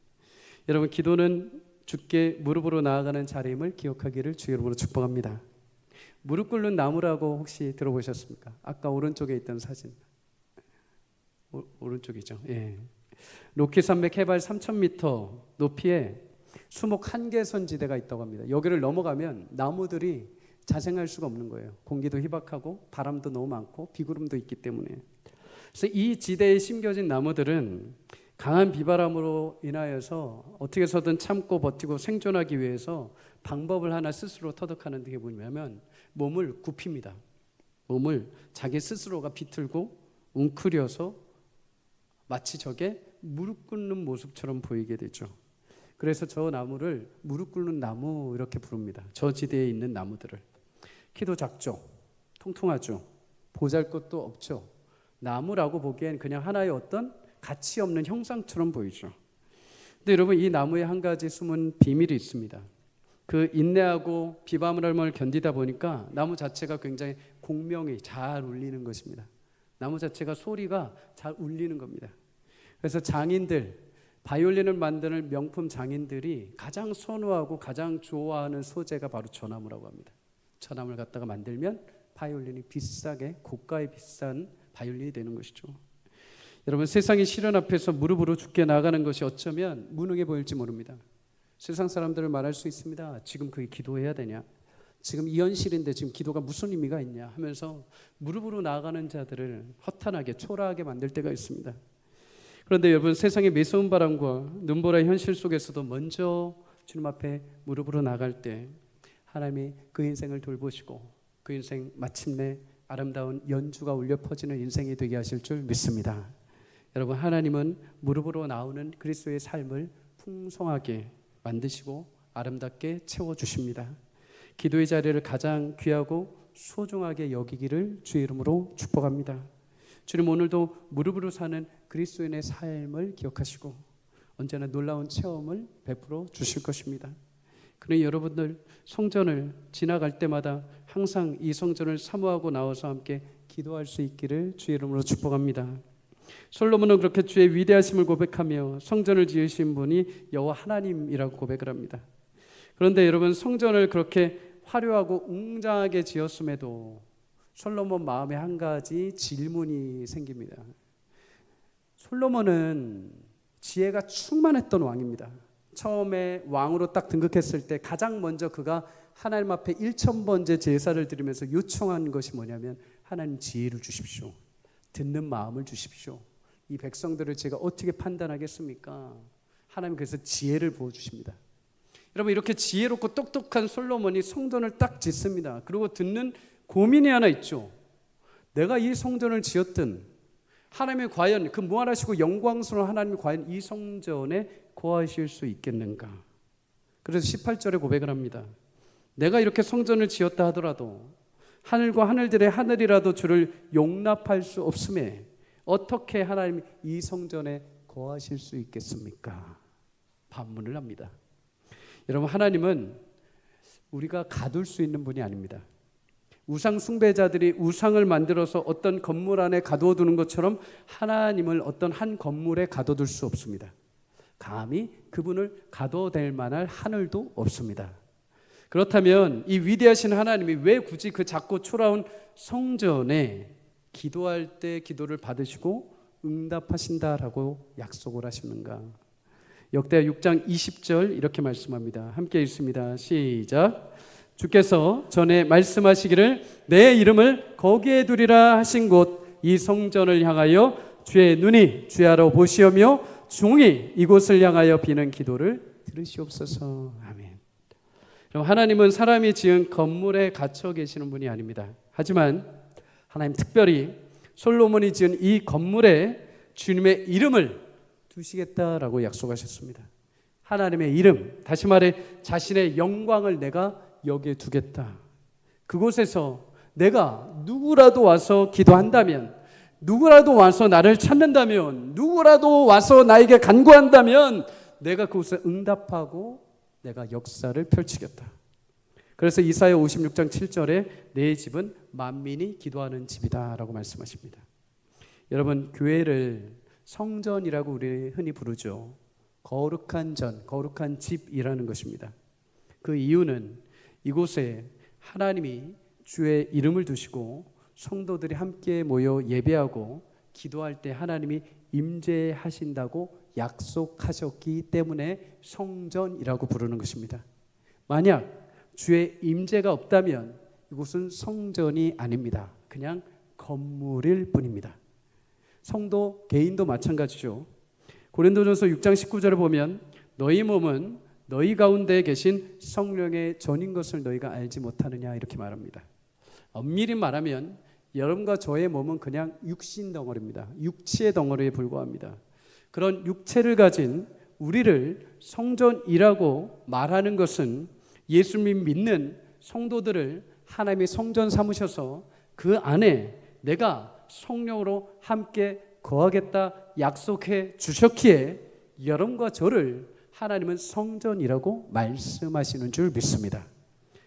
여러분, 기도는 주께 무릎으로 나아가는 자리임을 기억하기를 주 이름으로 축복합니다. 무릎 꿇는 나무라고 혹시 들어보셨습니까? 아까 오른쪽에 있던 사진. 오른쪽이죠. 예. 로키 산맥 해발 3,000m 높이에 수목 한계선 지대가 있다고 합니다. 여기를 넘어가면 나무들이 자생할 수가 없는 거예요. 공기도 희박하고 바람도 너무 많고 비구름도 있기 때문에. 그래서 이 지대에 심겨진 나무들은 강한 비바람으로 인하여서 어떻게 해서든 참고 버티고 생존하기 위해서 방법을 하나 스스로 터득하는 게 뭐냐면 몸을 굽힙니다. 몸을 자기 스스로가 비틀고 웅크려서 마치 저게 무릎 꿇는 모습처럼 보이게 되죠. 그래서 저 나무를 무릎 꿇는 나무, 이렇게 부릅니다. 저 지대에 있는 나무들을. 키도 작죠. 통통하죠. 보잘것도 없죠. 나무라고 보기엔 그냥 하나의 어떤 가치 없는 형상처럼 보이죠. 근데 여러분, 이 나무에 한 가지 숨은 비밀이 있습니다. 그 인내하고 비바람을 견디다 보니까 나무 자체가 굉장히 공명이 잘 울리는 것입니다. 나무 자체가 소리가 잘 울리는 겁니다. 그래서 장인들, 바이올린을 만드는 명품 장인들이 가장 선호하고 가장 좋아하는 소재가 바로 저 나무라고 합니다. 저 나무를 갖다가 만들면 바이올린이 비싸게, 고가의 비싼 바이올린이 되는 것이죠. 여러분, 세상의 시련 앞에서 무릎으로 죽게 나가는 것이 어쩌면 무능해 보일지 모릅니다. 세상 사람들을 말할 수 있습니다. 지금 그게 기도해야 되냐? 지금 이 현실인데 지금 기도가 무슨 의미가 있냐 하면서 무릎으로 나아가는 자들을 허탄하게 초라하게 만들 때가 있습니다. 그런데 여러분, 세상의 매서운 바람과 눈보라의 현실 속에서도 먼저 주님 앞에 무릎으로 나갈 때 하나님이 그 인생을 돌보시고 그 인생 마침내 아름다운 연주가 울려 퍼지는 인생이 되게 하실 줄 믿습니다. 여러분, 하나님은 무릎으로 나오는 그리스도의 삶을 풍성하게 만드시고 아름답게 채워주십니다. 기도의 자리를 가장 귀하고 소중하게 여기기를 주의 이름으로 축복합니다. 주님, 오늘도 무릎으로 사는 그리스도인의 삶을 기억하시고 언제나 놀라운 체험을 베풀어 주실 것입니다. 그러니 여러분들 성전을 지나갈 때마다 항상 이 성전을 사모하고 나와서 함께 기도할 수 있기를 주의 이름으로 축복합니다. 솔로몬은 그렇게 주의 위대하심을 고백하며 성전을 지으신 분이 여호와 하나님이라고 고백을 합니다. 그런데 여러분, 성전을 그렇게 화려하고 웅장하게 지었음에도 솔로몬 마음에 한 가지 질문이 생깁니다. 솔로몬은 지혜가 충만했던 왕입니다. 처음에 왕으로 딱 등극했을 때 가장 먼저 그가 하나님 앞에 1000번째 제사를 드리면서 요청한 것이 뭐냐면, 하나님 지혜를 주십시오. 듣는 마음을 주십시오. 이 백성들을 제가 어떻게 판단하겠습니까? 하나님 그래서 지혜를 부어주십니다. 여러분, 이렇게 지혜롭고 똑똑한 솔로몬이 성전을 딱 짓습니다. 그리고 듣는 고민이 하나 있죠. 내가 이 성전을 지었든 하나님이 과연 그 무한하시고 영광스러운 하나님이 과연 이 성전에 거하실 수 있겠는가? 그래서 18절에 고백을 합니다. 내가 이렇게 성전을 지었다 하더라도 하늘과 하늘들의 하늘이라도 주를 용납할 수 없음에 어떻게 하나님이 이 성전에 거하실 수 있겠습니까? 반문을 합니다. 여러분, 하나님은 우리가 가둘 수 있는 분이 아닙니다. 우상 숭배자들이 우상을 만들어서 어떤 건물 안에 가두어 두는 것처럼 하나님을 어떤 한 건물에 가둬둘 수 없습니다. 감히 그분을 가둬댈 만한 하늘도 없습니다. 그렇다면 이 위대하신 하나님이 왜 굳이 그 작고 초라한 성전에 기도할 때 기도를 받으시고 응답하신다라고 약속을 하시는가? 역대하 6장 20절 이렇게 말씀합니다. 함께 읽습니다. 시작. 주께서 전에 말씀하시기를 내 이름을 거기에 두리라 하신 곳 이 성전을 향하여 주의 눈이 주야로 보시오며 종이 이곳을 향하여 비는 기도를 들으시옵소서. 아멘. 하나님은 사람이 지은 건물에 갇혀 계시는 분이 아닙니다. 하지만 하나님 특별히 솔로몬이 지은 이 건물에 주님의 이름을 두시겠다라고 약속하셨습니다. 하나님의 이름, 다시 말해 자신의 영광을 내가 여기에 두겠다. 그곳에서 내가 누구라도 와서 기도한다면, 누구라도 와서 나를 찾는다면, 누구라도 와서 나에게 간구한다면 내가 그곳에 응답하고 내가 역사를 펼치겠다. 그래서 이사야 56장 7절에 내 집은 만민이 기도하는 집이다 라고 말씀하십니다. 여러분, 교회를 성전이라고 우리 흔히 부르죠. 거룩한 전, 거룩한 집이라는 것입니다. 그 이유는 이곳에 하나님이 주의 이름을 두시고 성도들이 함께 모여 예배하고 기도할 때 하나님이 임재하신다고 약속하셨기 때문에 성전이라고 부르는 것입니다. 만약 주의 임재가 없다면 이곳은 성전이 아닙니다. 그냥 건물일 뿐입니다. 성도 개인도 마찬가지죠. 고린도전서 6장 19절을 보면 너희 몸은 너희 가운데 계신 성령의 전인 것을 너희가 알지 못하느냐 이렇게 말합니다. 엄밀히 말하면 여러분과 저의 몸은 그냥 육신 덩어리입니다. 육체의 덩어리에 불과합니다. 그런 육체를 가진 우리를 성전이라고 말하는 것은 예수님 믿는 성도들을 하나님이 성전 삼으셔서 그 안에 내가 성령으로 함께 거하겠다 약속해 주셨기에 여러분과 저를 하나님은 성전이라고 말씀하시는 줄 믿습니다.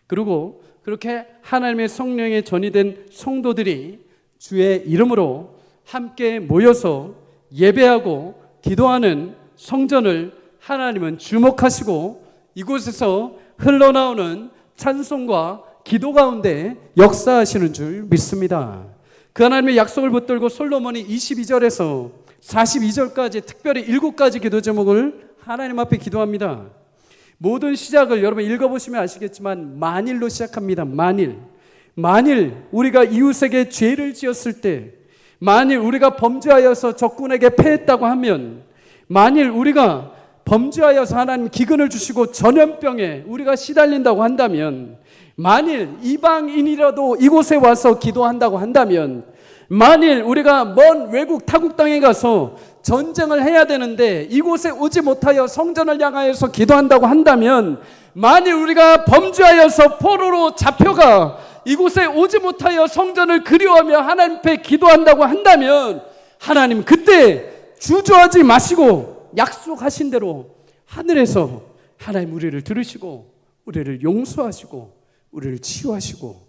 그리고 그렇게 하나님의 성령의 전이 된 성도들이 주의 이름으로 함께 모여서 예배하고 기도하는 성전을 하나님은 주목하시고 이곳에서 흘러나오는 찬송과 기도 가운데 역사하시는 줄 믿습니다. 그 하나님의 약속을 붙들고 솔로몬이 22절에서 42절까지 특별히 7가지 기도 제목을 하나님 앞에 기도합니다. 모든 시작을 여러분 읽어보시면 아시겠지만 만일로 시작합니다. 만일 우리가 이웃에게 죄를 지었을 때, 만일 우리가 범죄하여서 적군에게 패했다고 하면, 만일 우리가 범죄하여서 하나님 기근을 주시고 전염병에 우리가 시달린다고 한다면, 만일 이방인이라도 이곳에 와서 기도한다고 한다면, 만일 우리가 먼 외국 타국 땅에 가서 전쟁을 해야 되는데 이곳에 오지 못하여 성전을 향하여서 기도한다고 한다면, 만일 우리가 범죄하여서 포로로 잡혀가 이곳에 오지 못하여 성전을 그리워하며 하나님 앞에 기도한다고 한다면, 하나님 그때 주저하지 마시고 약속하신 대로 하늘에서 하나님 우리를 들으시고 우리를 용서하시고 우리를 치유하시고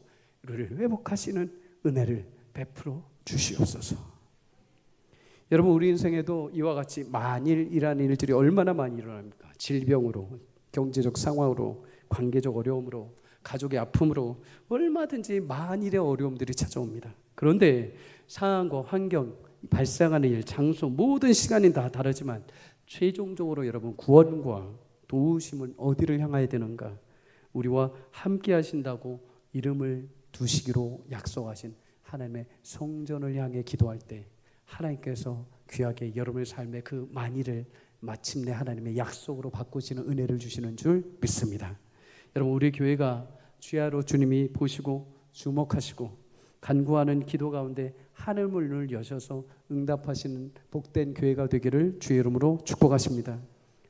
우리를 회복하시는 은혜를 베풀어 주시옵소서. 여러분, 우리 인생에도 이와 같이 만일이라는 일들이 얼마나 많이 일어납니까? 질병으로, 경제적 상황으로, 관계적 어려움으로, 가족의 아픔으로 얼마든지 만일의 어려움들이 찾아옵니다. 그런데 상황과 환경, 발생하는 일, 장소, 모든 시간이 다 다르지만 최종적으로 여러분 구원과 도우심은 어디를 향해야 되는가? 우리와 함께 하신다고 이름을 두시기로 약속하신 하나님의 성전을 향해 기도할 때 하나님께서 귀하게 여러분의 삶의 그 만일을 마침내 하나님의 약속으로 바꾸시는 은혜를 주시는 줄 믿습니다. 여러분, 우리 교회가 주야로 주님이 보시고 주목하시고 간구하는 기도 가운데 하늘문을 여셔서 응답하시는 복된 교회가 되기를 주의 이름으로 축복하십니다.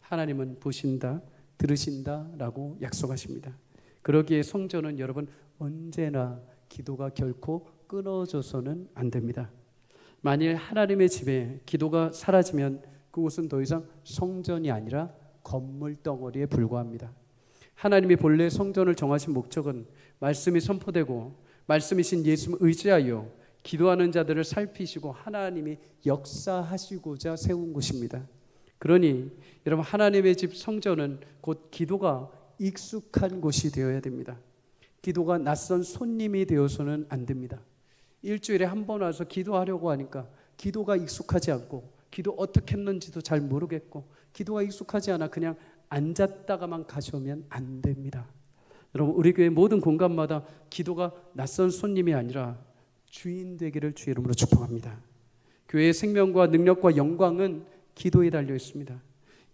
하나님은 보신다, 들으신다 라고 약속하십니다. 그러기에 성전은 여러분 언제나 기도가 결코 끊어져서는 안 됩니다. 만일 하나님의 집에 기도가 사라지면 그곳은 더 이상 성전이 아니라 건물 덩어리에 불과합니다. 하나님이 본래 성전을 정하신 목적은 말씀이 선포되고 말씀이신 예수를 의지하여 기도하는 자들을 살피시고 하나님이 역사하시고자 세운 곳입니다. 그러니 여러분, 하나님의 집 성전은 곧 기도가 익숙한 곳이 되어야 됩니다. 기도가 낯선 손님이 되어서는 안 됩니다. 일주일에 한 번 와서 기도하려고 하니까 기도가 익숙하지 않고 기도 어떻게 했는지도 잘 모르겠고 기도가 익숙하지 않아 그냥 앉았다가만 가져오면 안 됩니다. 여러분, 우리 교회 모든 공간마다 기도가 낯선 손님이 아니라 주인 되기를 주의 이름으로 축복합니다. 교회의 생명과 능력과 영광은 기도에 달려 있습니다.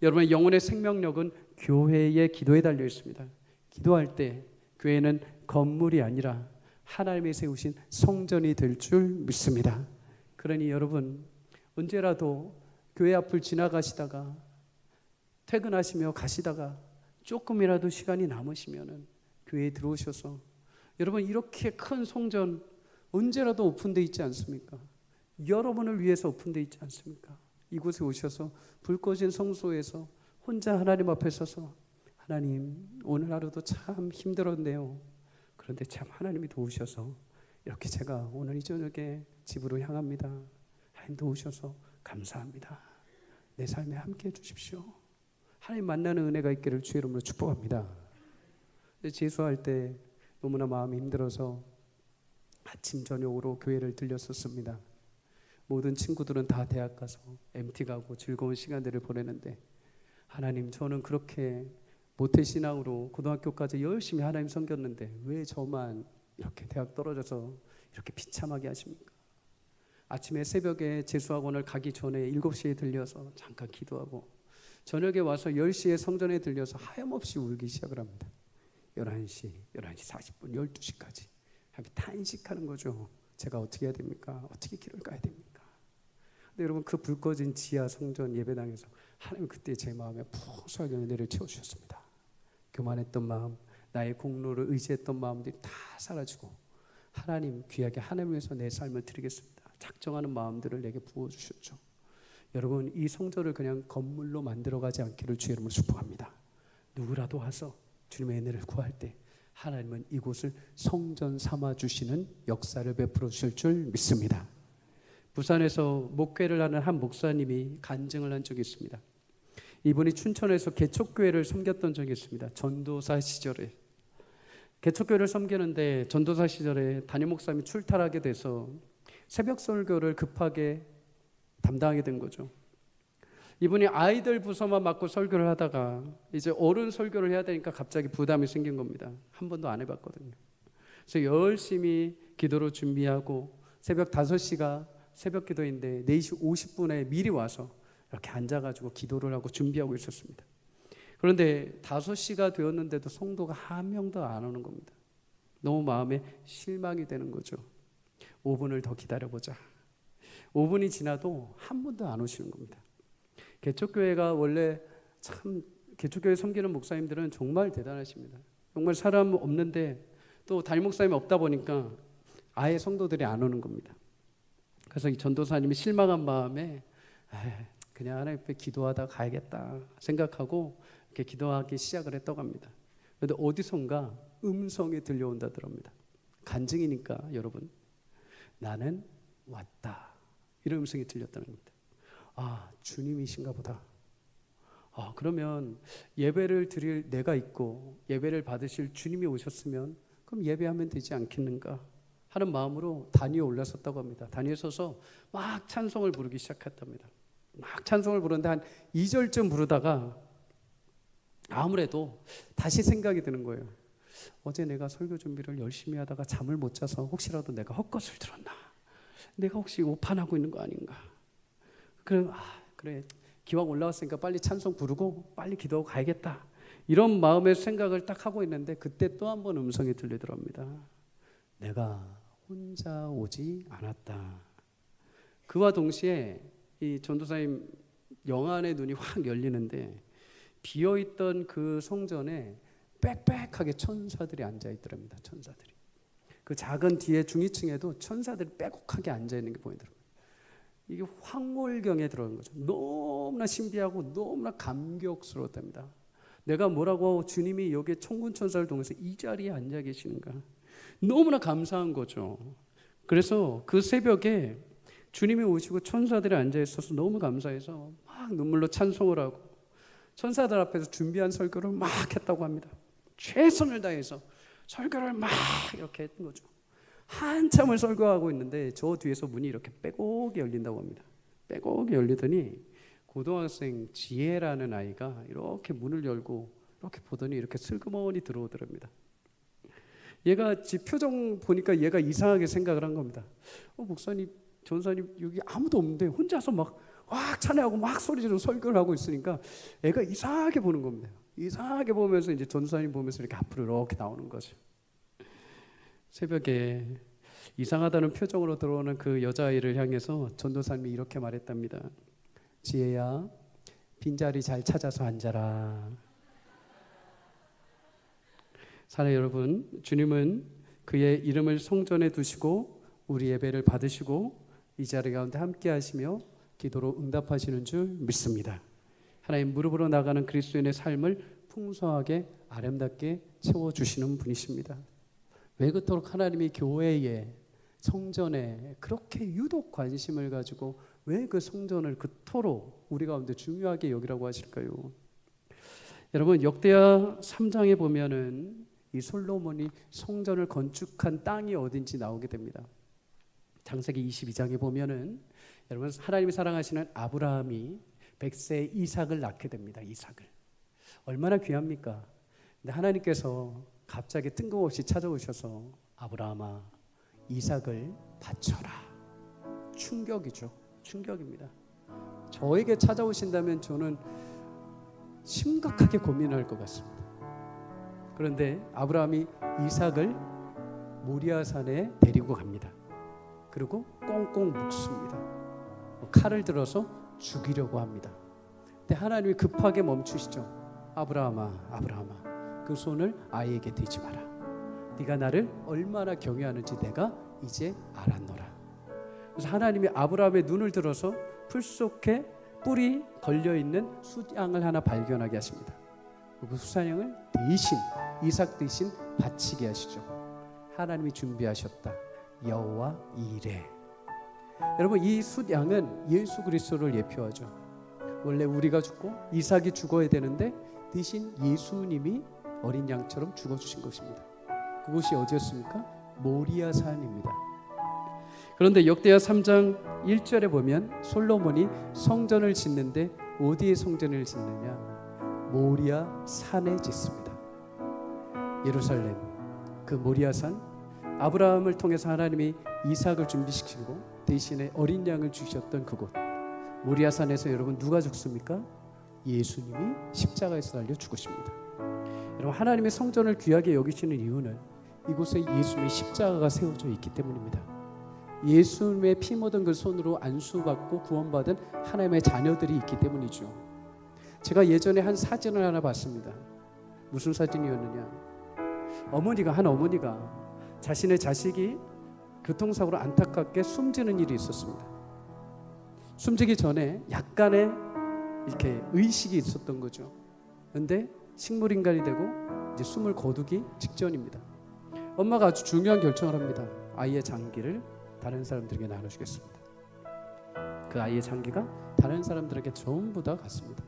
여러분의 영혼의 생명력은 교회의 기도에 달려 있습니다. 기도할 때 교회는 건물이 아니라 하나님이 세우신 성전이 될 줄 믿습니다. 그러니 여러분, 언제라도 교회 앞을 지나가시다가 퇴근하시며 가시다가 조금이라도 시간이 남으시면 교회에 들어오셔서, 여러분 이렇게 큰 성전 언제라도 오픈되어 있지 않습니까? 여러분을 위해서 오픈되어 있지 않습니까? 이곳에 오셔서 불 꺼진 성소에서 혼자 하나님 앞에 서서, 하나님 오늘 하루도 참 힘들었네요. 그런데 참 하나님이 도우셔서 이렇게 제가 오늘 이 저녁에 집으로 향합니다. 하나님 도우셔서 감사합니다. 내 삶에 함께해 주십시오. 하나님 만나는 은혜가 있기를 주의 이름으로 축복합니다. 재수할 때 너무나 마음이 힘들어서 아침 저녁으로 교회를 들렸었습니다. 모든 친구들은 다 대학 가서 MT 가고 즐거운 시간들을 보내는데, 하나님 저는 그렇게 모태신앙으로 고등학교까지 열심히 하나님 섬겼는데 왜 저만 이렇게 대학 떨어져서 이렇게 비참하게 하십니까? 아침에 새벽에 재수학원을 가기 전에 7시에 들려서 잠깐 기도하고 저녁에 와서 10시에 성전에 들려서 하염없이 울기 시작을 합니다. 11시, 11시 40분, 12시까지 탄식하는 거죠. 제가 어떻게 해야 됩니까? 어떻게 길을 가야 됩니까? 근데 여러분, 그 불 꺼진 지하 성전 예배당에서 하나님 그때 제 마음에 풍성하게 은혜를 채워주셨습니다. 교만했던 마음, 나의 공로를 의지했던 마음들이 다 사라지고, 하나님 귀하게 하나님 위해서 내 삶을 드리겠습니다 작정하는 마음들을 내게 부어주셨죠. 여러분, 이 성전을 그냥 건물로 만들어가지 않기를 주의 이름으로 축복합니다. 누구라도 와서 주님의 은혜를 구할 때 하나님은 이곳을 성전 삼아주시는 역사를 베풀어 주실 줄 믿습니다. 부산에서 목회를 하는 한 목사님이 간증을 한 적이 있습니다. 이분이 춘천에서 개척교회를 섬겼던 적이 있습니다. 전도사 시절에 개척교회를 섬기는데, 전도사 시절에 담임 목사님이 출타하게 돼서 새벽 설교를 급하게 담당하게 된 거죠. 이분이 아이들 부서만 맡고 설교를 하다가 이제 어른 설교를 해야 되니까 갑자기 부담이 생긴 겁니다. 한 번도 안 해봤거든요. 그래서 열심히 기도로 준비하고 새벽 5시가 새벽 기도인데 4시 50분에 미리 와서 이렇게 앉아가지고 기도를 하고 준비하고 있었습니다. 그런데 5시가 되었는데도 성도가 한 명도 안 오는 겁니다. 너무 마음에 실망이 되는 거죠. 5분을 더 기다려보자. 5분이 지나도 한 분도 안 오시는 겁니다. 개척교회가 원래 참 개척교회 섬기는 목사님들은 정말 대단하십니다. 정말 사람 없는데 또 담임 목사님이 없다 보니까 아예 성도들이 안 오는 겁니다. 그래서 이 전도사님이 실망한 마음에 그냥 하나님 앞에 기도하다 가야겠다 생각하고 이렇게 기도하기 시작을 했다고 합니다. 그런데 어디선가 음성이 들려온다더랍니다. 간증이니까 여러분, 나는 왔다, 이런 음성이 들렸다는 겁니다. 아, 주님이신가 보다. 그러면 예배를 드릴 내가 있고 예배를 받으실 주님이 오셨으면 그럼 예배하면 되지 않겠는가 하는 마음으로 단위에 올라섰다고 합니다. 단위에 서서 막 찬송을 부르기 시작했답니다. 막 찬송을 부르는데 한 2절쯤 부르다가 아무래도 다시 생각이 드는 거예요. 어제 내가 설교 준비를 열심히 하다가 잠을 못 자서 혹시라도 내가 헛것을 들었나, 내가 혹시 오판하고 있는 거 아닌가. 그래 기왕 올라왔으니까 빨리 찬송 부르고 빨리 기도하고 가야겠다, 이런 마음의 생각을 딱 하고 있는데 그때 또 한 번 음성이 들리더랍니다. 내가 혼자 오지 않았다. 그와 동시에 이 전도사님 영안의 눈이 확 열리는데 비어있던 그 성전에 빽빽하게 천사들이 앉아있더랍니다. 천사들이. 그 작은 뒤에 중위층에도 천사들이 빼곡하게 앉아있는 게 보이더라고요. 이게 황홀경에 들어간 거죠. 너무나 신비하고 너무나 감격스러웠답니다. 내가 뭐라고 주님이 여기에 천군천사를 통해서 이 자리에 앉아 계시는가, 너무나 감사한 거죠. 그래서 그 새벽에 주님이 오시고 천사들이 앉아 있어서 너무 감사해서 막 눈물로 찬송을 하고 천사들 앞에서 준비한 설교를 막 했다고 합니다. 최선을 다해서 설교를 막 이렇게 했던 거죠. 한참을 설교하고 있는데 저 뒤에서 문이 이렇게 빼곡이 열린다고 합니다. 빼곡이 열리더니 고등학생 지혜라는 아이가 이렇게 문을 열고 이렇게 보더니 이렇게 슬그머니 들어오더랍니다. 얘가 지 표정 보니까 얘가 이상하게 생각을 한 겁니다. 목사님, 전사님 여기 아무도 없는데 혼자서 막 찬양하고 막 소리 지르고 설교를 하고 있으니까 애가 이상하게 보는 겁니다. 이상하게 보면서 이제 전도사님 보면서 이렇게 앞으로 이렇게 나오는 거죠. 새벽에 이상하다는 표정으로 들어오는 그 여자아이를 향해서 전도사님이 이렇게 말했답니다. 지혜야, 빈자리 잘 찾아서 앉아라. 사랑하는 여러분, 주님은 그의 이름을 성전에 두시고 우리 예배를 받으시고 이 자리 가운데 함께 하시며 기도로 응답하시는 줄 믿습니다. 하나님 무릎으로 나가는 그리스도인의 삶을 풍성하게 아름답게 채워주시는 분이십니다. 왜 그토록 하나님이 교회에, 성전에 그렇게 유독 관심을 가지고 왜 그 성전을 그토록 우리 가운데 중요하게 여기라고 하실까요? 여러분, 역대하 3장에 보면은 이 솔로몬이 성전을 건축한 땅이 어딘지 나오게 됩니다. 창세기 22장에 보면은 여러분, 하나님이 사랑하시는 아브라함이 백세 이삭을 낳게 됩니다. 이삭을. 얼마나 귀합니까? 근데 하나님께서 갑자기 뜬금없이 찾아오셔서 아브라함아, 이삭을 바쳐라. 충격이죠. 충격입니다. 저에게 찾아오신다면 저는 심각하게 고민할 것 같습니다. 그런데 아브라함이 이삭을 모리아산에 데리고 갑니다. 그리고 꽁꽁 묶습니다. 칼을 들어서 죽이려고 합니다. 근데 하나님이 급하게 멈추시죠. 아브라함아, 아브라함아, 그 손을 아이에게 대지 마라. 네가 나를 얼마나 경외하는지 내가 이제 알았노라. 그래서 하나님이 아브라함의 눈을 들어서 풀 속에 뿔이 걸려있는 숫양을 하나 발견하게 하십니다. 그 숫양을 대신, 이삭 대신 바치게 하시죠. 하나님이 준비하셨다. 여호와 이레. 여러분, 이 숫양은 예수 그리스도를 예표하죠. 원래 우리가 죽고 이삭이 죽어야 되는데 대신 예수님이 어린 양처럼 죽어주신 것입니다. 그곳이 어디였습니까? 모리아산입니다. 그런데 역대하 3장 1절에 보면 솔로몬이 성전을 짓는데 어디에 성전을 짓느냐? 모리아 산에 짓습니다. 예루살렘 그 모리아 산, 아브라함을 통해서 하나님이 이삭을 준비시키고 대신에 어린 양을 주셨던 그곳 모리아 산에서 여러분 누가 죽습니까? 예수님이 십자가에서 달려 죽으십니다. 여러분 하나님의 성전을 귀하게 여기시는 이유는 이곳에 예수님의 십자가가 세워져 있기 때문입니다. 예수님의 피 묻은 그 손으로 안수받고 구원받은 하나님의 자녀들이 있기 때문이죠. 제가 예전에 한 사진을 하나 봤습니다. 무슨 사진이었느냐? 한 어머니가 자신의 자식이 교통사고로 안타깝게 숨지는 일이 있었습니다. 숨지기 전에 약간의 이렇게 의식이 있었던 거죠. 그런데 식물인간이 되고 이제 숨을 거두기 직전입니다. 엄마가 아주 중요한 결정을 합니다. 아이의 장기를 다른 사람들에게 나눠주겠습니다. 그 아이의 장기가 다른 사람들에게 전부 다 갔습니다.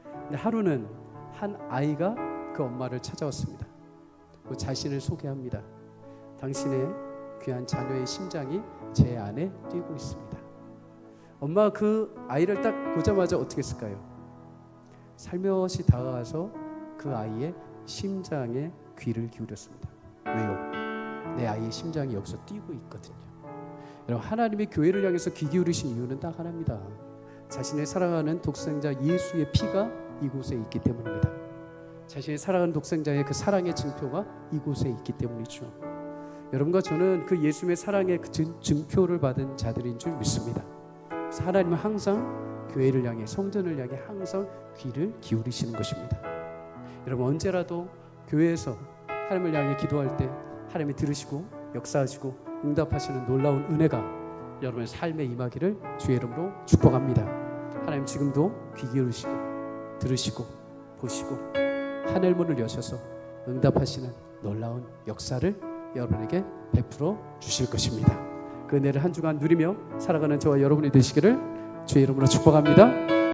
근데 하루는 한 아이가 그 엄마를 찾아왔습니다. 그 자신을 소개합니다. 당신의 귀한 자녀의 심장이 제 안에 뛰고 있습니다. 엄마가 그 아이를 딱 보자마자 어떻게 했을까요? 살며시 다가가서 그 아이의 심장에 귀를 기울였습니다. 왜요? 내 아이의 심장이 여기서 뛰고 있거든요. 여러분 하나님의 교회를 향해서 귀 기울이신 이유는 딱 하나입니다. 자신의 사랑하는 독생자 예수의 피가 이곳에 있기 때문입니다. 자신의 사랑하는 독생자의 그 사랑의 증표가 이곳에 있기 때문이죠. 여러분과 저는 그 예수님의 사랑의 그 증표를 받은 자들인 줄 믿습니다. 그래서 하나님은 항상 교회를 향해 성전을 향해 항상 귀를 기울이시는 것입니다. 여러분 언제라도 교회에서 하나님을 향해 기도할 때 하나님이 들으시고 역사하시고 응답하시는 놀라운 은혜가 여러분의 삶에 임하기를 주의 이름으로 축복합니다. 하나님 지금도 귀 기울이시고 들으시고 보시고 하늘문을 여셔서 응답하시는 놀라운 역사를 여러분에게 베풀어 주실 것입니다. 그 은혜를 한 주간 누리며 살아가는 저와 여러분이 되시기를 주의 이름으로 축복합니다.